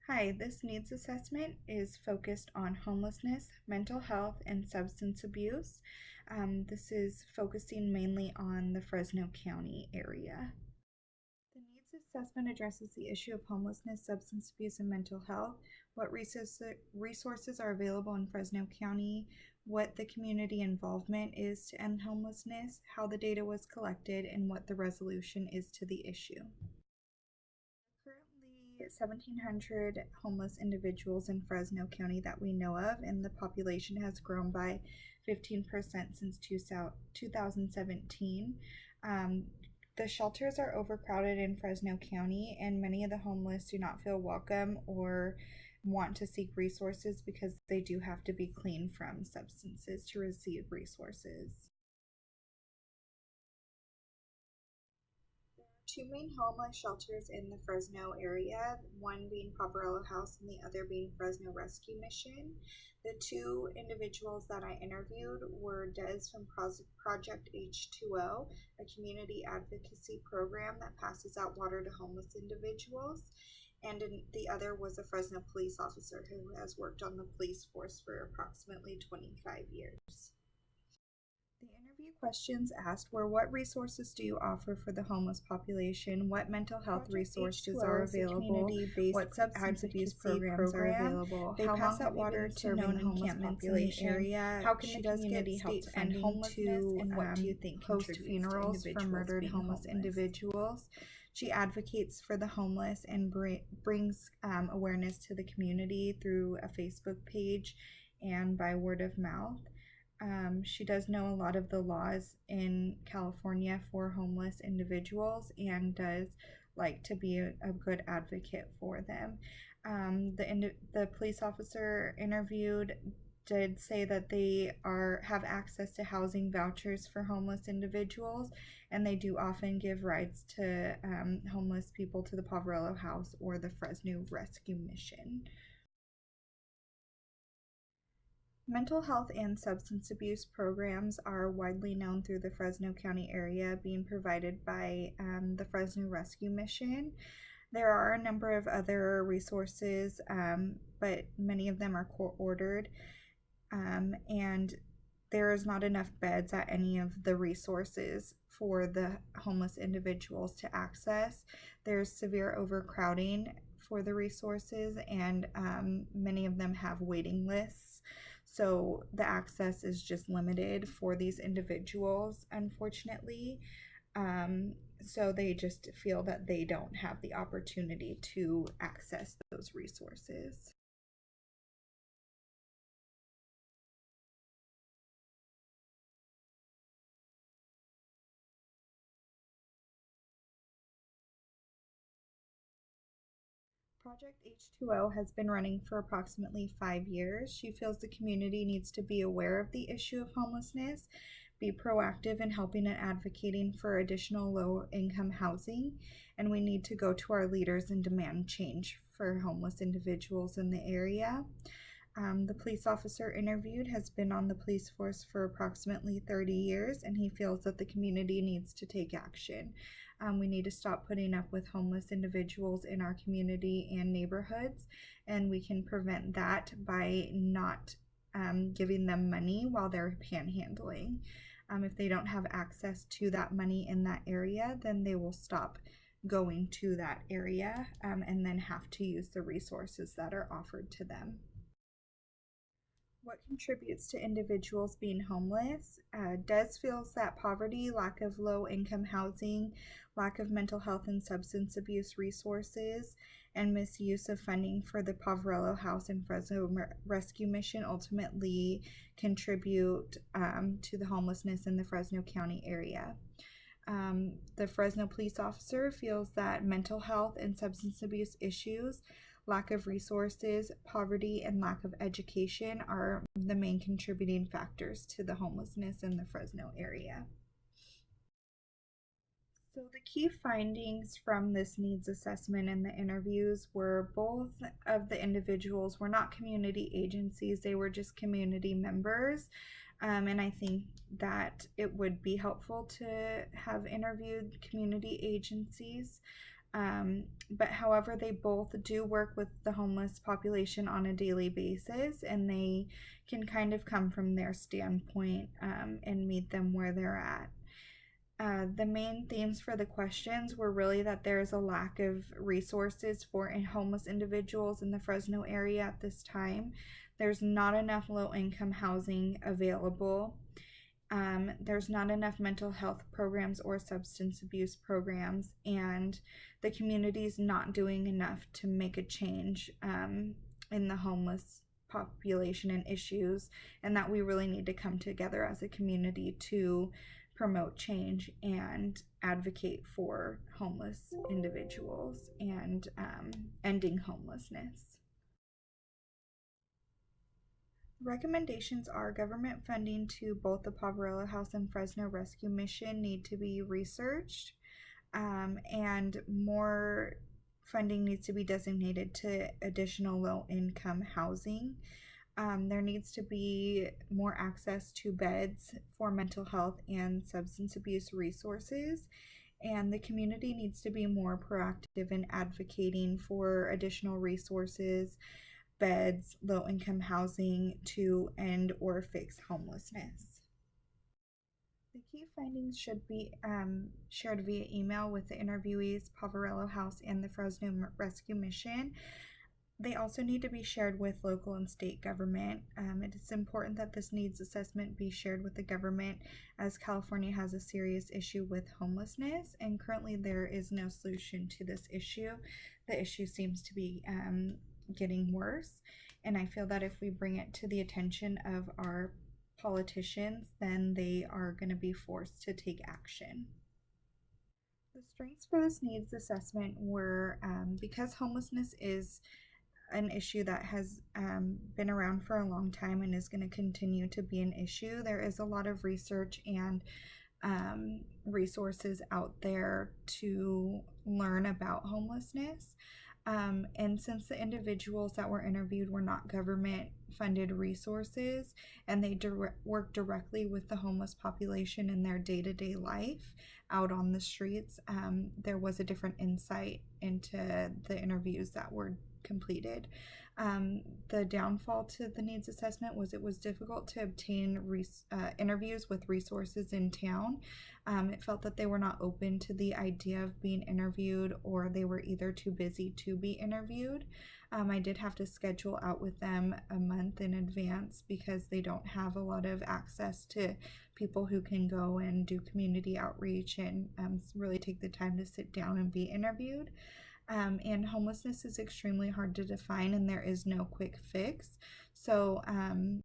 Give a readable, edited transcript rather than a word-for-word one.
Hi, this needs assessment is focused on homelessness, mental health, and substance abuse. This is focusing mainly on the Fresno County area. The needs assessment addresses the issue of homelessness, substance abuse, and mental health, what resources are available in Fresno County, what the community involvement is to end homelessness, how the data was collected, and what the resolution is to the issue. Currently 1,700 homeless individuals in Fresno County that we know of, and the population has grown by 15% since 2017. The shelters are overcrowded in Fresno County, and many of the homeless do not feel welcome or want to seek resources because they do have to be clean from substances to receive resources. Two main homeless shelters in the Fresno area, one being Poverello House and the other being Fresno Rescue Mission. The two individuals that I interviewed were Des from Project H2O, a community advocacy program that passes out water to homeless individuals, and the other was a Fresno police officer who has worked on the police force for approximately 25 years. The interview questions asked were: what resources do you offer for the homeless population? What mental health resources are available? What substance abuse programs are available? How pass out water to known homeless population area? How can the community help to end homelessness? And what do you think host funerals for murdered homeless individuals? She advocates for the homeless and brings awareness to the community through a Facebook page and by word of mouth. She does know a lot of the laws in California for homeless individuals and does like to be a good advocate for them. The police officer interviewed did say that they have access to housing vouchers for homeless individuals, and they do often give rides to homeless people to the Poverello House or the Fresno Rescue Mission. Mental health and substance abuse programs are widely known through the Fresno County area, being provided by the Fresno Rescue Mission. There are a number of other resources, but many of them are court-ordered, and there is not enough beds at any of the resources for the homeless individuals to access. There's severe overcrowding for the resources, and many of them have waiting lists. So the access is just limited for these individuals, unfortunately. So they just feel that they don't have the opportunity to access those resources. Project H2O has been running for approximately 5 years. She feels the community needs to be aware of the issue of homelessness, be proactive in helping and advocating for additional low income housing, and we need to go to our leaders and demand change for homeless individuals in the area. The police officer interviewed has been on the police force for approximately 30 years, and he feels that the community needs to take action. We need to stop putting up with homeless individuals in our community and neighborhoods, and we can prevent that by not giving them money while they're panhandling. If they don't have access to that money in that area, then they will stop going to that area and then have to use the resources that are offered to them. What contributes to individuals being homeless? Des feels that poverty, lack of low income housing, lack of mental health and substance abuse resources, and misuse of funding for the Poverello House and Fresno Rescue Mission ultimately contribute to the homelessness in the Fresno County area. The Fresno police officer feels that mental health and substance abuse issues, lack of resources, poverty, and lack of education are the main contributing factors to the homelessness in the Fresno area. So the key findings from this needs assessment and the interviews were both of the individuals were not community agencies, they were just community members. And I think that it would be helpful to have interviewed community agencies. But however, they both do work with the homeless population on a daily basis, and they can kind of come from their standpoint and meet them where they're at. The main themes for the questions were really that there is a lack of resources for homeless individuals in the Fresno area at this time. There's not enough low income housing available. There's not enough mental health programs or substance abuse programs, and the community's not doing enough to make a change in the homeless population and issues, and that we really need to come together as a community to promote change and advocate for homeless individuals and ending homelessness. Recommendations are government funding to both the Poverello House and Fresno Rescue Mission need to be researched, and more funding needs to be designated to additional low income housing. There needs to be more access to beds for mental health and substance abuse resources, and the community needs to be more proactive in advocating for additional resources, beds, low income housing to end or fix homelessness. The key findings should be shared via email with the interviewees, Poverello House, and the Fresno Rescue Mission. They also need to be shared with local and state government. It is important that this needs assessment be shared with the government, as California has a serious issue with homelessness, and currently there is no solution to this issue. The issue seems to be getting worse, and I feel that if we bring it to the attention of our politicians, then they are going to be forced to take action. The strengths for this needs assessment were because homelessness is an issue that has been around for a long time and is going to continue to be an issue. There is a lot of research and resources out there to learn about homelessness. And since the individuals that were interviewed were not government funded resources and they work directly with the homeless population in their day-to-day life out on the streets, there was a different insight into the interviews that were completed. The downfall to the needs assessment was it was difficult to obtain interviews with resources in town. It felt that they were not open to the idea of being interviewed, or they were either too busy to be interviewed. I did have to schedule out with them a month in advance because they don't have a lot of access to people who can go and do community outreach and really take the time to sit down and be interviewed. And homelessness is extremely hard to define, and there is no quick fix. So